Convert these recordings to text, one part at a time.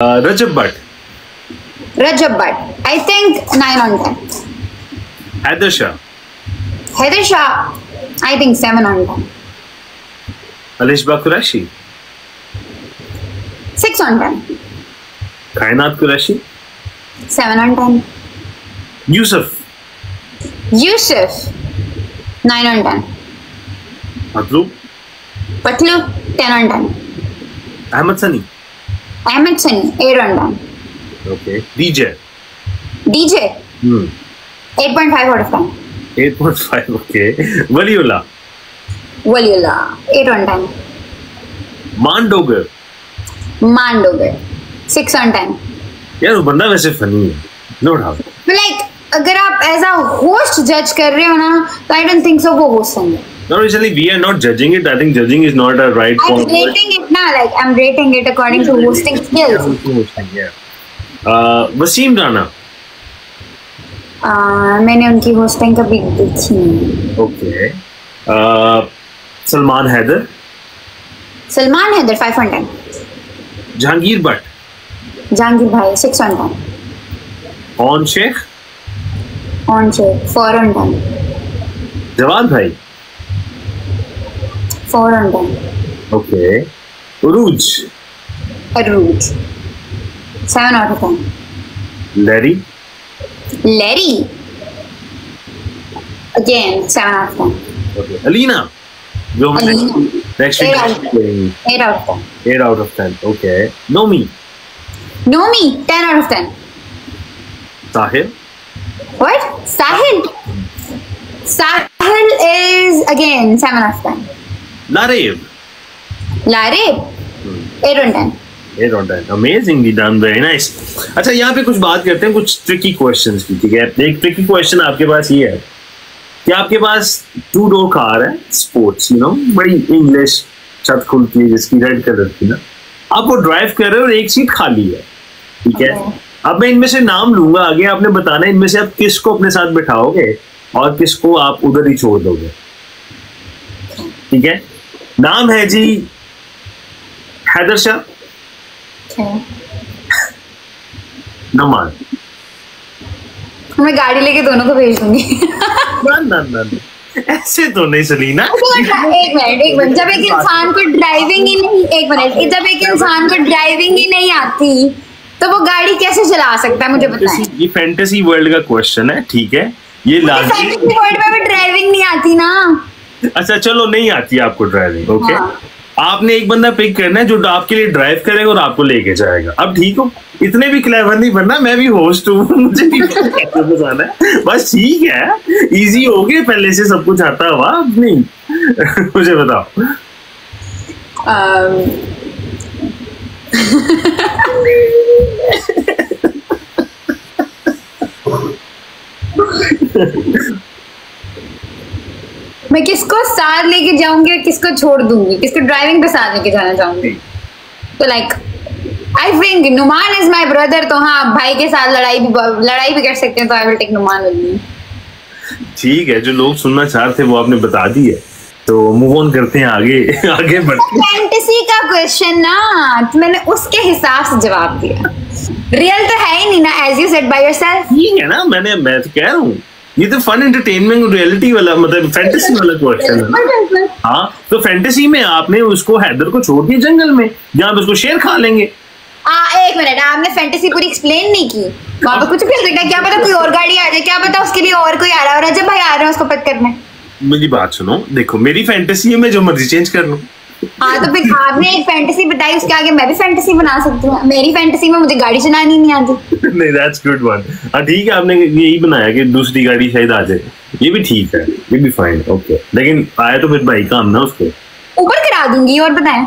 Rajab Bhatt. Rajab Bhatt. I think 9 on 10. Haider Shah. Haider Shah. I think 7 on 10. Alishba Qureshi. 6 on 10. Kainat Qureshi. 7 on 10. Yusuf. Yusuf. 9 on 10. Patlu. Patlu. 10 on 10. Ahmed Sani. Ahmed Sani. 8 on 10. Okay. DJ. DJ. 8.5 out of 10. 8.5. Okay. Waliullah. Waliullah. 8 on 10. Mandogar. Mandogar. 6 on 10. यार वो बंदा वैसे funny है, no doubt. Like अगर आप as a host जज कर रहे हो ना, तो आई डोंट थिंक सो वो होस्ट होंगे. No, actually we are not judging it. I think judging is not a right I'm point. rating it now, like I'm rating it according to hosting skills. Yeah. Wasim Rana. मैंने उनकी hosting कभी देखी नहीं. Okay. Salman Haider. Salman Haider 5 on 10. Jahangir Bhatt. Jahangir भाई 6 on 10. On Sheikh. On Sheikh 4 on 10. Jawad Bhai. 4 on 10. Okay. Uruj. Arooj 7 out of 10. Larry. Larry again 7 out of 10. Okay. Alina. जो Alina. next 8 out of week 10. 8 out of 10. 8 out of 10. Okay. Nomi. Nomi 10 out of 10. Sahil. What? Sahil. Sahil is again 7 out of 10. Larev. Larib 8 on 10. 8 on 10. Amazingly done. Very nice. अच्छा यहाँ पे कुछ बात करते हैं कुछ tricky questions की. ठीक है, एक ट्रिकी क्वेश्चन आपके पास ये है कि आपके पास 2 डोर कार है, स्पोर्ट्स, यू नो, बड़ी इंग्लिश, छत खुलती है जिसकी, रेड कलर की ना. आप वो ड्राइव कर रहे हो और एक सीट खाली है. ठीक है. अब मैं इनमें से नाम लूंगा, आगे आपने बताना है इनमें से आप किसको अपने साथ बिठाओगे और किसको आप उधर ही छोड़ दोगे. ठीक है. नाम है जी हैदर शाह. नमान. मैं गाड़ी लेके दोनों को भेज दूंगी. ना ऐसे तो नहीं सलीना. एक मिनट जब एक इंसान को ड्राइविंग ही नहीं, एक मिनट, जब एक इंसान को ड्राइविंग ही नहीं आती तो वो गाड़ी कैसे चला सकता है, मुझे बताएं. ये फैंटेसी वर्ल्ड का क्वेश्चन है. ठीक है, ये फैंटेसी वर्ल्ड में भी ड्राइविंग नहीं आती ना. अच्छा चलो, नहीं आती आपको ड्राइविंग. ओके. हाँ. आपने एक बंदा पिक करना है जो आपके लिए ड्राइव करेगा और आपको लेके जाएगा. अब ठीक हो, इतने भी क्लेवर नहीं बनना, मैं भी होस्ट हूँ, मुझे भी कैसे बताना है. बस ठीक है, इजी हो गए, पहले से सब कुछ आता हुआ. अब नहीं मुझे बताओ. मैं किसको साथ लेके जाऊंगी और किसको छोड़ दूंगी, किसको ड्राइविंग पे साथ लेके जाना चाहूंगी. तो like I think Numan is my brother. तो हाँ, भाई के साथ लड़ाई भी कर सकते हैं, तो I will take Numan with me. ठीक है, जो लोग सुनना चाह रहे थे वो आपने बता दी है, तो मूव ऑन करते हैं आगे. आगे बढ़ते. फैंटेसी का क्वेश्चन ना, तो मैंने उसके हिसाब से जवाब दिया. रियल तो है ही नहीं ना, as you said by yourself. ठीक है ना, मैं तो कह रहा हूँ ये तो फन एंटरटेनमेंट रियलिटी वाला, मतलब फैंटेसी वाला क्वेश्चन है. हाँ, तो फैंटेसी में आपने उसको हैदर को छोड़ दिया जंगल में, जहाँ पे उसको शेर खा लेंगे. एक मिनट, आपने फैंटेसी पूरी एक्सप्लेन नहीं की. वहाँ पे कुछ भी हो सकता है, क्या पता कोई और गाड़ी आ जाए, क्या पता उसके लिए और कोई आ रहा है, और रजब भाई आ रहे हैं उसको पिक करने. मेरी बात सुनो, देखो मेरी फैंटेसी है, मैं जो मर्जी चेंज कर लूं. हाँ, तो फिर आपने एक फैंटेसी बताई, उसके आगे मैं भी फैंटेसी बना सकती हूँ. मेरी फैंटेसी में मुझे गाड़ी चलानी नहीं आती. नहीं, दैट्स गुड वन. हाँ ठीक है, आपने यही बनाया कि दूसरी गाड़ी शायद आ जाए, ये भी ठीक है, ये भी फाइन. ओके, लेकिन आया तो फिर भाई काम ना उसको ऊपर करा दूंगी. और बताएं.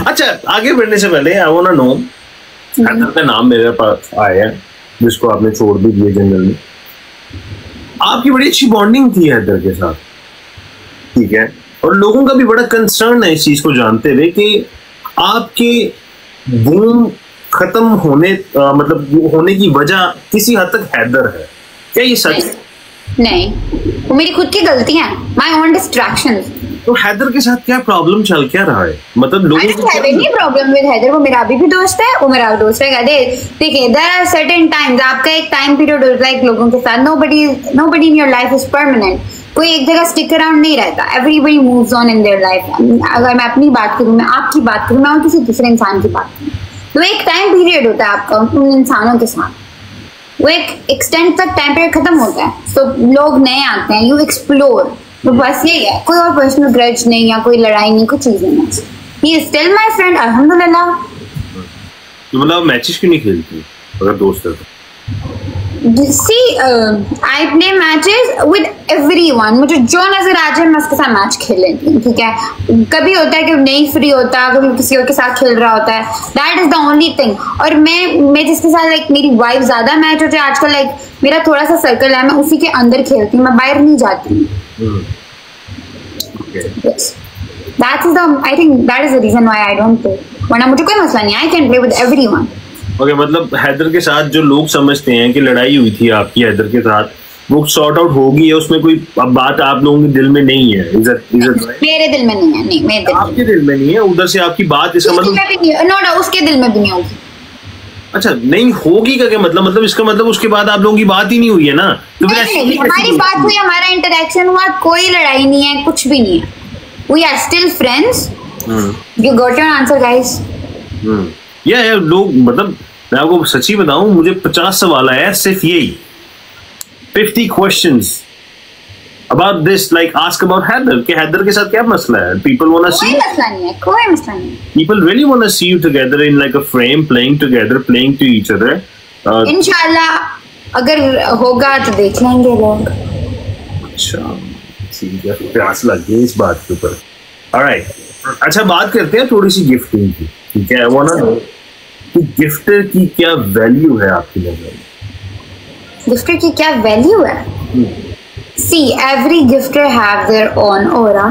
अच्छा, आगे बढ़ने से पहले I want to know, Haider का नाम मेरे पास आया जिसको आपने छोड़ भी दिया जंगल में. आपकी बड़ी अच्छी बॉन्डिंग थी हैदर के साथ. ठीक है, और लोगों का भी बड़ा कंसर्न है इस चीज को जानते हुए कि आपके बूम खत्म होने मतलब होने की वजह किसी हद तक हैदर है. क्या ये सच है? नहीं, वो मेरी खुद की गलतियां, माय ओन डिस्ट्रैक्शंस। तो हैदर के साथ क्या प्रॉब्लम चल क्या रहा है, मतलब लोगों को नहीं प्रॉब्लम विद हैदर, वो मेरा अभी भी दोस्त है, वो मेरा दोस्त है। देखिए देयर आर सर्टेन टाइम्स, आपका एक टाइम पीरियड होता है लोगों के साथ, nobody in your life is permanent, कोई एक जगह स्टिक अराउंड नहीं रहता, everybody moves on in their life. अगर मैं अपनी बात करूं, मैं आपकी बात करूं, मैं और किसी दूसरे इंसान की बात करूं, तो एक टाइम पीरियड होता है आपका उन इंसानों के साथ, वो एक एक्सटेंड तक टाइम पीरियड खत्म होता है, तो लोग नए आते हैं, यू एक्सप्लोर, तो बस यही है, कोई और पर्सनल ग्रज नहीं या कोई लड़ाई नहीं, कुछ चीज नहीं है। He is still my friend, अल्हम्दुलिल्लाह। तो मतलब मैचेस क्यों नहीं खेलती अगर दोस्त है तो? See, I play matches with everyone. मुझे जो नजर आ जाए मैं उसके साथ मैच खेल लेती हूँ, ठीक है। कभी होता है कि नहीं फ्री होता, कभी किसी और के साथ खेल रहा होता है, that is the only thing. और मैं जिसके साथ लाइक मेरी वाइफ ज्यादा मैच होती है आजकल, लाइक मेरा थोड़ा सा सर्कल है, मैं उसी के अंदर खेलती हूँ, मैं बाहर नहीं जाती हूँ। That is the, I think that is the reason why I don't play. वरना मुझे कोई मसला नहीं, I can play with everyone. Okay, मतलब हैदर के साथ जो लोग समझते हैं कि लड़ाई हुई थी आपकी हैदर के साथ, वो सॉर्ट आउट होगी है, उसमें कोई अब बात आप लोगों के दिल में नहीं है? मेरे दिल में नहीं है, नहीं मेरे दिल आपके दिल में नहीं है, उधर से आपकी बात इसका मतलब नो, उसके दिल में भी नहीं होगी। अच्छा, नहीं होगी का क्या मतलब इसका मतलब उसके बाद आप लोगों की बात ही नहीं हुई है ना? तो फिर हमारी बात हुई, हमारा इंटरेक्शन हुआ, कोई लड़ाई नहीं है, कुछ भी नहीं है, we are still friends. You got your answer guys. या लोग, मतलब मैं आपको सच्ची बताऊं, मुझे 50 सवाल आया सिर्फ यही, 50 questions about this, like ask about Haider, कि हैदर के साथ क्या मसला है, पीपल वांट टू सी, कोई मसला नहीं है, कोई मसला नहीं है, people really want to see you together in like a frame, playing together, playing to each other. इंशाल्लाह अगर होगा तो देख लेंगे लोग। अच्छा ठीक है, प्यास लग गई इस बात के ऊपर। ऑलराइट, अच्छा बात करते हैं थोड़ी सी गिफ्टिंग की, ठीक है। वो ना कि गिफ्टर की क्या वैल्यू है आपकी नजर में? गिफ्टर की क्या वैल्यू है? See every gifter have their own aura,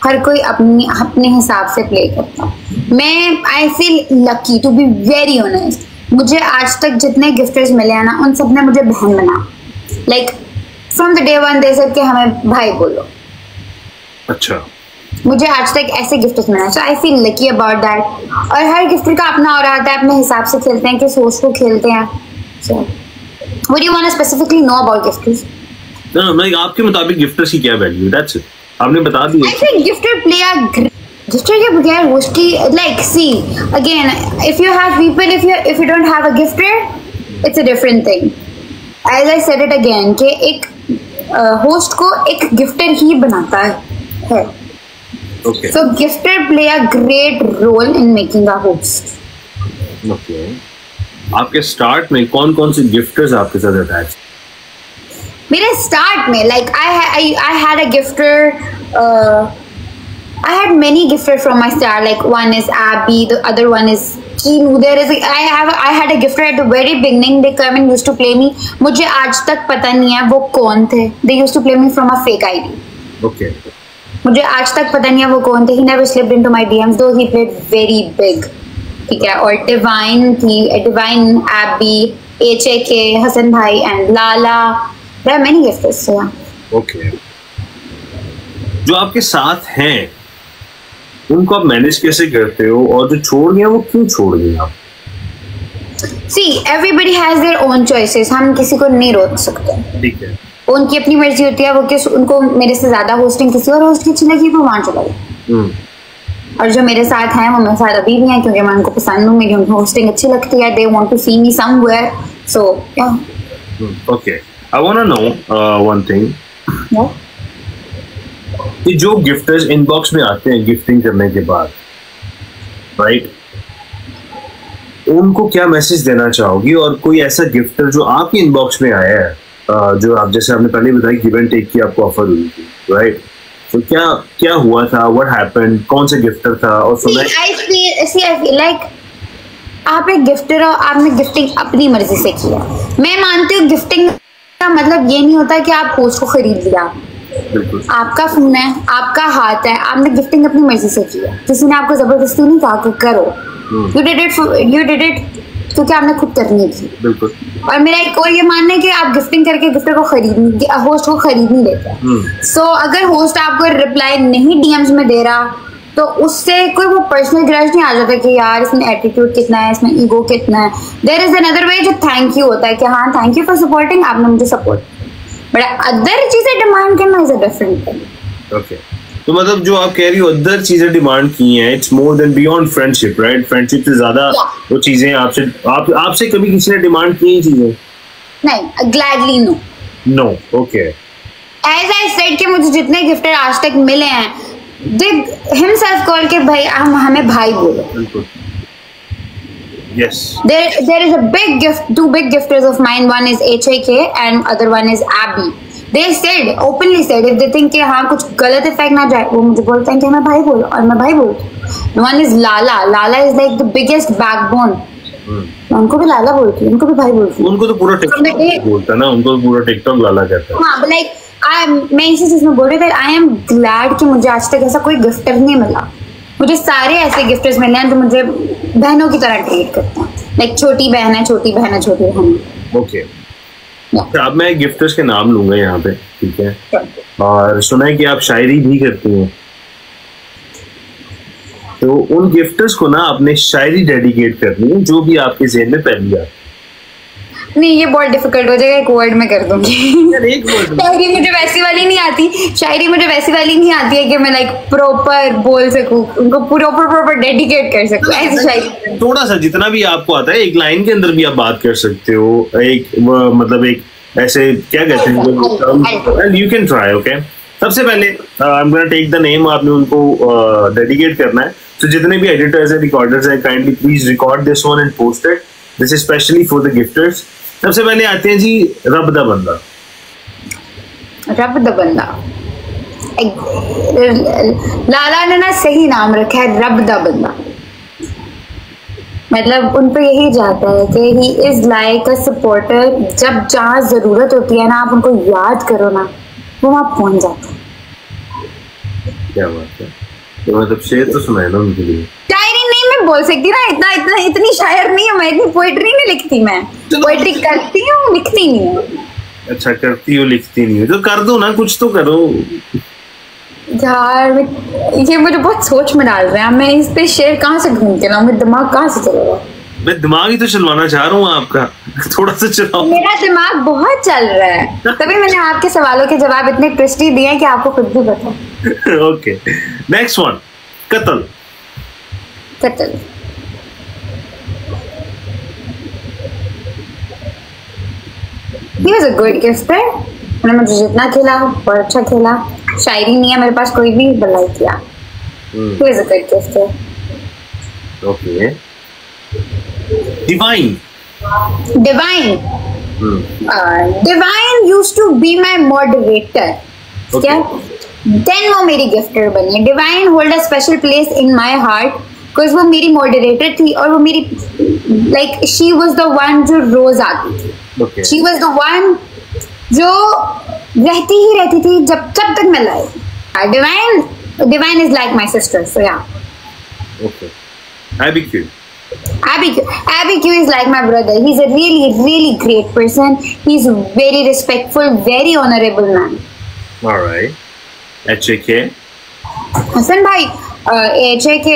हर कोई अपने हिसाब से प्ले करता है। मैं I feel lucky to be very honest, मुझे आज तक जितने गिफ्टर्स मिले हैं ना, उन सब ने मुझे बहन बना, like from the day one they said कि हमें भाई बोलो। अच्छा, मुझे आज तक ऐसे गिफ्ट्स मिला, so I feel lucky about that. और हर गिफ्टर का अपना और आता है, अपने हिसाब से खेलते हैं, किस सोच को खेलते हैं। So what do you want to specifically know about gifters? Like आपके मुताबिक गिफ्टर्स की क्या वैल्यू? दैट्स इट, आपने बता दिया। I think gifter play a gifter के बगैर उसकी, like see again, if you have people, if you don't have a gifter, it's a different thing. As I said it again कि एक host को एक गिफ्टर ही बनाता है। Okay. So gifter play a great role in making a host. Okay. आपके start में कौन कौन से गिफ्टर्स आपके साथ अटैच? मेरे स्टार्ट में like I had a gifter, I had many gifters from my start, like one is Abby, the other one is Keenu. I had a gifter at the very beginning. They come and used to play me. मुझे आज तक पता नहीं है वो कौन थे. They used to play me from a fake ID. Okay. मुझे आज तक पता नहीं है वो कौन थे. He never slipped into my DMs, though he played very big. ठीक है. और डिवाइन थी, डिवाइन, एबी, HAK, हसन भाई and Lala. There are many gifters. So yeah. Okay. जो आपके साथ हैं उनको आप मैनेज कैसे करते हो, और जो छोड़ गए वो क्यों छोड़ गए आप? See, everybody has their own choices. हम किसी को नहीं रोक सकते. ठीक है. उनकी अपनी मर्जी होती है. वो किस उनको मेरे से ज्यादा होस्टिंग किसी और होस्ट की अच्छी लगी वो वहां चला गया. और जो मेरे साथ हैं वो मेरे साथ अभी भी हैं क्योंकि मैं उनको पसंद हूँ, मेरी उनको होस्टिंग अच्छी लगती है. They want to see me somewhere. So yeah. Okay. I want to know one thing. Yeah. कि जो गिफ्टर्स इनबॉक्स में आते हैं गिफ्टिंग करने के बाद, राइट, उनको क्या मैसेज देना चाहोगी? और कोई ऐसा गिफ्टर जो आपके इनबॉक्स में आया है, जो आप जैसे आपने पहले बताया गिव एंड टेक की आपको ऑफर हुई थी, राइट, तो क्या हुआ था, व्हाट हैपेंड, कौन से गिफ्टर था? और I feel like आप एक गिफ्टर हो, आपने गिफ्टिंग अपनी मर्जी से किया. मैं मानती हूँ गिफ्टिंग का मतलब ये नहीं होता कि आप होस्ट को खरीद लिया. आपका फोन है, आपका हाथ है, आपने गिफ्टिंग अपनी मर्जी से किया. किसी ने आपको जबरदस्ती नहीं कहा कि करो. You did it क्योंकि आपने खुद करनी थी। बिल्कुल। और मेरा एक और ये मानना है कि आप गिफ्टिंग करके गिफ्टर को होस्ट को खरीद नहीं देते। सो अगर होस्ट आपको रिप्लाई नहीं डीएम्स में दे रहा तो उससे कोई वो पर्सनल ग्रज नहीं आ जाता कि यार इसमें एटीट्यूड कितना है, इसमें ईगो कितना है। देयर इज अनदर वे जो थैंक यू होता है कि हाँ थैंक यू फॉर सपोर्टिंग, आपने मुझे सपोर्ट। बट अदर चीजें डिमांड करना is a different thing. Okay, तो मतलब जो आप कह रही हो अदर चीजें डिमांड की हैं, it's more than beyond friendship, right? Friendship से ज्यादा वो चीजें आपसे कभी किसी ने डिमांड की ही चीजें? नहीं, gladly no. No, okay. As I said कि मुझे जितने गिफ्टर आज तक मिले हैं, did himself call के भाई हमें भाई बोलो। बिल्कुल। Yes. There is a big gift, two big gifters of mine. One is HAK and other one is Abby. They said openly said if they think कि हाँ कुछ गलत इफेक्ट ना जाए, वो मुझे बोलते हैं कि हमें भाई बोलो और मैं भाई बोलती हूँ। One is Lala. Lala is like the biggest backbone. मैं उनको भी लाला बोलती हूँ, उनको भी भाई बोलती हूँ। उनको तो पूरा टिकटॉक बोलता है ना, उनको तो पूरा टिकटॉक लाला कहता है। हाँ, लाइक मैं इसी चीज में बोल रही थी, आई एम ग्लैड कि मुझे आज तक ऐसा कोई गिफ्टर नहीं मिला। मुझे सारे ऐसे गिफ्टर्स मिले हैं जो मुझे बहनों की तरह ट्रीट करते हैं। लाइक छोटी बहन है, छोटी बहन है, छोटी बहन है। ओके, अब मैं गिफ्टर्स के नाम लूंगा यहाँ पे, ठीक है? और सुना है कि आप शायरी भी करती हैं, तो उन गिफ्टर्स को ना अपने शायरी डेडिकेट करनी है जो भी आपके ज़हन में पहली आए। नहीं, ये बहुत डिफिकल्ट हो जाएगा, एक वर्ड में कर दूंगी। शायरी मुझे वैसी वाली नहीं आती, शायरी मुझे वैसी वाली नहीं आती है कि मैं लाइक प्रॉपर बोल सकूं, उनको प्रॉपर डेडिकेट कर सकूं। ऐसी शायरी थोड़ा सा जितना भी आपको आता है एक लाइन के अंदर भी आप बात कर सकते हो। एक मतलब एक ऐसे क्या कहते हैं, यू कैन ट्राई। ओके, सबसे पहले I am gonna take the name, आपने उनको डेडिकेट करना है। तो जितने भी एडिटर्स है, रिकॉर्डर्स है, kindly please record this one and post it. This is specially for the gifters. सबसे पहले आते हैं जी रब दा बंदा। रब दा बंदा, लाला ने ना सही नाम रखा है, रब दा बंदा। मतलब उन पे यही जाता है कि he is like a supporter. जब जहाँ जरूरत होती है ना, आप उनको याद करो ना, वो वहाँ पहुंच जाते हैं। क्या बात है, तो मतलब शेर तो सुनाए ना उनके लिए। शायरी नहीं मैं बोल सकती ना, इतनी शायर नहीं हूँ मैं, इतनी पोइट्री नहीं लिखती मैं। पोइट्री करती हूँ, लिखती नहीं हूँ। अच्छा, करती हो, लिखती नहीं हो, तो कर दो ना, कुछ तो करो यार। ये मुझे बहुत सोच में डाल रहे हैं, मैं इस पे शेर कहाँ से ढूंढ के लाऊं, मेरा दिमाग कहाँ से चलेगा? मैं दिमाग ही तो चलवाना चाह रहा हूँ आपका, थोड़ा सा चलाओ। मेरा दिमाग बहुत चल रहा है, तभी मैंने आपके सवालों के जवाब इतने ट्विस्टी दिए कि आपको खुद भी पता। ओके, नेक्स्ट वन, कत्ल। कत्ल, he was a good gifter। उन्होंने मुझे जितना खेला बहुत अच्छा खेला। शायरी नहीं है मेरे पास कोई भी, बल्ला किया। he was a good gifter। Okay। Divine। Divine used to be my moderator। क्या? Then वो मेरी गिफ्टर बनी। Divine hold a special place in my heart because वो मेरी मॉडरेटर थी और वो मेरी like she was the one जो रोज आती थी। Okay। She was the one जो रहती ही रहती थी जब तक मैं लाई। Divine is like my sister, so yeah। Okay। Abby Q is like my brother। He's a really great person। He's very respectful, very honorable man। All right। HAK। Hassan bhai, HAK,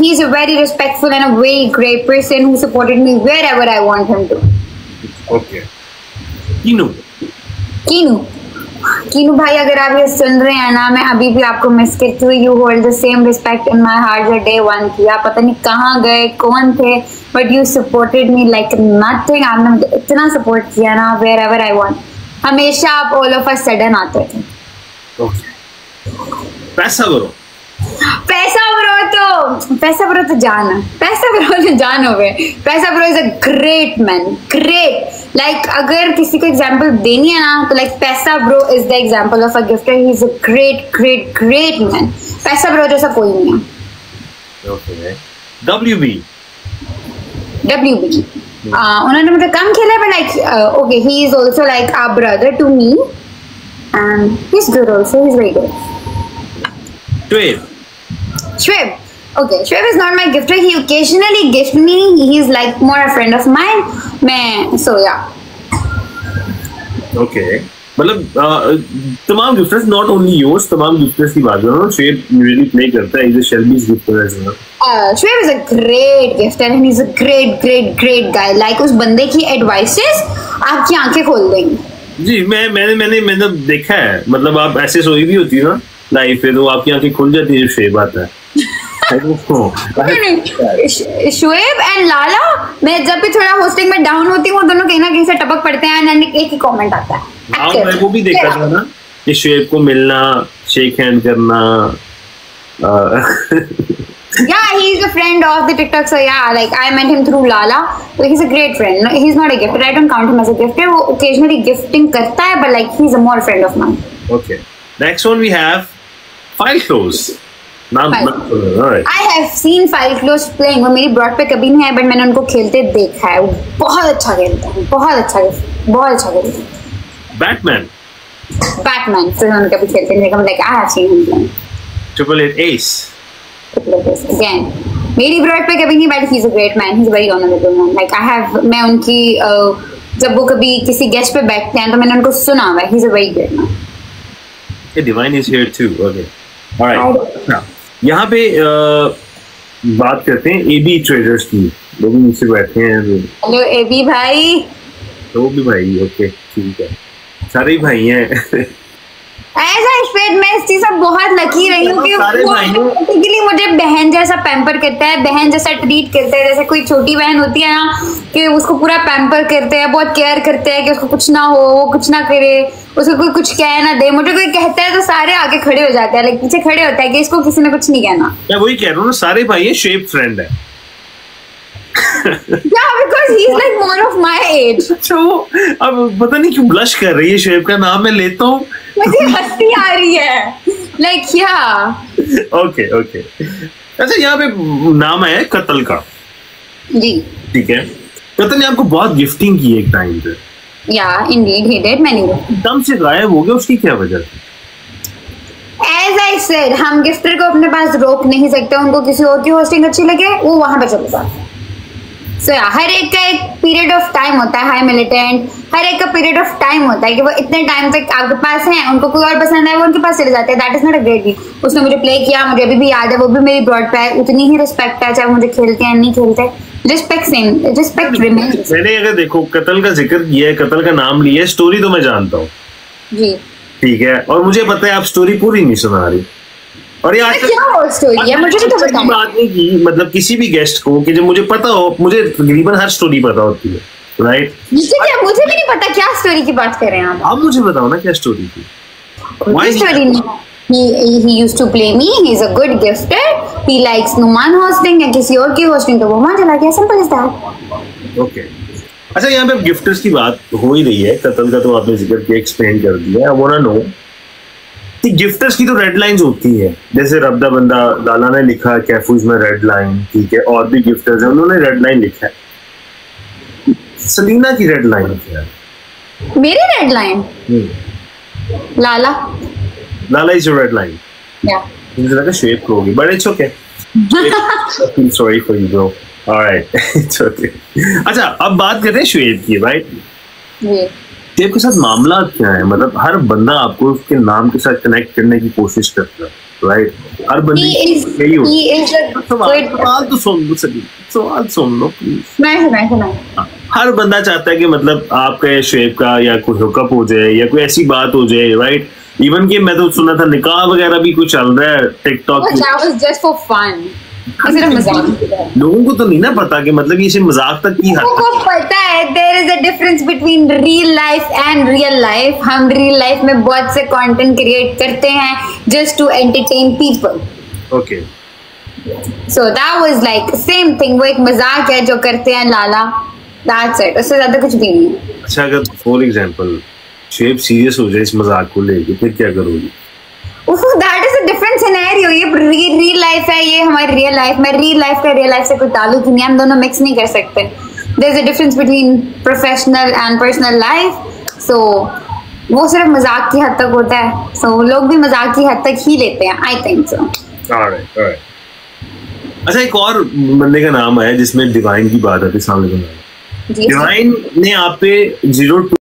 he's a very respectful and a very great person who supported me wherever I want him to। Okay। Kinnow भाई, अगर आप ये सुन रहे हैं ना, मैं अभी भी आपको मिस करती हूँ। You hold the same respect in my heart जो डे वन किया। पता नहीं कहाँ गए, कौन थे, but you supported me like nothing. आपने मुझे इतना सपोर्ट किया ना, वेयर एवर आई वांट। हमेशा आप ऑल ऑफ अ सडन आते थे। पैसा ब्रो तो जान है। पैसा ब्रो तो जान हो गए। पैसा bro is a great man, great. Like अगर किसी को एग्जांपल देनी है ना, तो लाइक पैसा bro is the example of a gifter. He is a great man. पैसा ब्रो जैसा कोई नहीं है। ओके। WB उन्होंने मुझे कम खेला, but like okay, he is also like a brother to me and he is good also. He is very good. Shweb Okay, Shoaib is not my gifter. He occasionally gift me. He's like more a friend of mine. So yeah. Okay. मतलब तमाम gifters, not only yours, तमाम gifters की बात करो. Shoaib usually play करता है, is a Shelby's gifter as well. Shoaib is a great gifter and he's a great guy. Like उस बंदे की एडवाइसेस आपकी आंखें खोल देंगी. जी, मैंने देखा है. मतलब आप ऐसे सोई भी होती है ना लाइफ पे, तो आपकी आंखें खुल जाती है जब शोएब आता है. शोएब एंड लाला, मैं जब भी थोड़ा होस्टिंग में डाउन होती हूँ, दोनों कहीं ना कहीं से टपक पड़ते हैं एंड एक ही कमेंट आता है. मैं वो भी देखा था ना कि शोएब को मिलना, शेक हैंड करना. Yeah, he's a friend of the TikTok, so yeah, like I met him through Lala. So he's a great friend. No, he's not a gifter. I don't count him as a gifter. वो occasionally gifting करता है, but like he's a more friend of mine. Okay. Next one we have File Close. Right. I have seen File Close playing. वो मेरी broad पे कभी नहीं है, but मैंने उनको खेलते देखा है. वो बहुत अच्छा खेलता है, बहुत अच्छा खेलता है. Batman. फिर उनको कभी खेलते नहीं देखा. Like I have seen him playing. Triple Eight Ace. Again, मेरी ब्रॉड पे कभी नहीं, but he's a great man. He's a very honorable man. Like मैं उनकी जब वो कभी किसी गेस्ट पे बैठते हैं तो मैंने उनको सुना हुआ है. He's a very great man. Okay, Divine is here too. Okay. All right. Now, यहाँ पे बात करते हैं AB Traders की. वो भी मुझसे बैठे हैं. हेलो AB भाई. तो भी भाई. ओके, ठीक है. सारे ही भाई हैं. ऐसा इस मैं इस चीज से बहुत लकी रही हूँ कि वो मुझे बहन जैसा पैम्पर करता है, बहन जैसा ट्रीट करता है. जैसे कोई छोटी बहन होती है ना कि उसको पूरा पैम्पर करते हैं, बहुत केयर करते हैं कि उसको कुछ ना हो, वो कुछ ना करे, उसको कोई कुछ कह ना दे. मुझे कोई कहता है तो सारे आगे खड़े हो जाते हैं, लाइक पीछे खड़े होता है कि इसको किसी ने कुछ नहीं कहना. मैं वही कह रहा हूँ ना, सारे भाई है, शोएब फ्रेंड है. Yeah, because he's like more of my age. तो अब पता नहीं क्यों ब्लश कर रही है. शोएब का नाम मैं लेता हूँ, मुझे हंसी आ रही है. Like yeah. ओके. अच्छा, यहाँ पे नाम है कत्ल का. जी. ठीक है. कत्ल ने आपको बहुत गिफ्टिंग की एक टाइम पे. Yeah, indeed he did many. एकदम से गायब हो गया, उसकी क्या वजह थी? As I said, हम गिफ्टर को अपने पास रोक नहीं सकते. उनको किसी और की होस्टिंग अच्छी लगे, वो वहां पे चले जाते. So yeah, हर एक का एक पीरियड ऑफ टाइम होता है. हाई मिलिटेंट, हर एक का पीरियड ऑफ टाइम होता है कि वो इतने टाइम तक आपके पास हैं, उनको कोई और पसंद है, वो उनके पास चले जाते हैं. That is not a great deal. उसने मुझे प्ले किया, मुझे अभी भी याद है. वो भी मेरी ब्रॉड पे है, उतनी ही रिस्पेक्ट है, चाहे मुझे खेलते हैं नहीं खेलते. Respect remains. मैंने अगर देखो कत्ल का जिक्र किया है, कत्ल का नाम लिया है, स्टोरी तो मैं जानता हूँ जी. ठीक है, और मुझे पता है आप स्टोरी पूरी नहीं सुना रही. और ये क्या स्टोरी है, मुझे तो पता है. बात नहीं की मतलब किसी भी गेस्ट को कि जब मुझे पता हो, मुझे तकरीबन हर स्टोरी पता होती है. राइट. मुझे भी नहीं पता क्या स्टोरी की बात कर रहे हैं आप मुझे बताओ ना क्या स्टोरी थी. He used to play me. He's a good gifter. He likes Numan hosting या किसी और की hosting, तो वो वहाँ चला गया. Simple as that. Okay. अच्छा, यहाँ पे गिफ्टर्स की बात हो ही रही है. कत्ल का तो आपने जिक्र किया, एक्सप्लेन कर दिया. I wanna know कि गिफ्टर्स की तो रेड लाइंस होती है. जैसे रब्दा बंदा लाला ने लिखा कैफूज में रेड लाइन. ठीक है, और भी गिफ्टर्स हैं, उन्होंने रेड लाइन लिखा है. सलीना की रेड लाइन क्या है? मेरी red line Lala is your red line. मुझे लगा शोएब को होगी, but it's okay. Sorry for you bro. Alright, it's okay. अच्छा, अब बात करते हैं शोएब की. राइट. शोएब के साथ मामला क्या है? मतलब हर बंदा आपको उसके नाम के साथ कनेक्ट करने की कोशिश करता है. राइट. हर बंदे सवाल सुन लो प्लीज. हर बंदा चाहता है कि मतलब आपका शोएब का या कोई हुकअप हो जाए या कोई ऐसी बात हो जाए. राइट. इवन कि मैं तो सुना था निकाह वगैरह भी कुछ चल रहा है टिकटॉक पे. That was just for fun. सिर्फ मजाक. लोगों को तो नहीं ना पता कि मतलब ये सिर्फ मजाक तक की हद तक. लोगों को पता है there is a difference between real life and real life. हम real life में बहुत से content create करते हैं just to entertain people. Okay. So that was like same thing. वो एक मजाक है जो करते हैं लाला. That's it. उससे ज्यादा कुछ भी नहीं है. अच्छा, अगर फॉर एग्जाम्पल शोएब सीरियस हो जाए इस मजाक को लेके, फिर क्या करोगी? That is a different scenario. ये real life है, ये हमारी real life में. real life का real life से कोई ताल्लुक ही नहीं है. हम दोनों mix नहीं कर सकते. There's a difference between professional and personal life. So वो सिर्फ मजाक की हद तक होता है. So लोग भी मजाक की हद तक ही लेते हैं. I think so. Alright. अच्छा, एक और बंदे का नाम आया जिसमें डिवाइन की बात आती है सामने। डिवाइन ने आप पे 0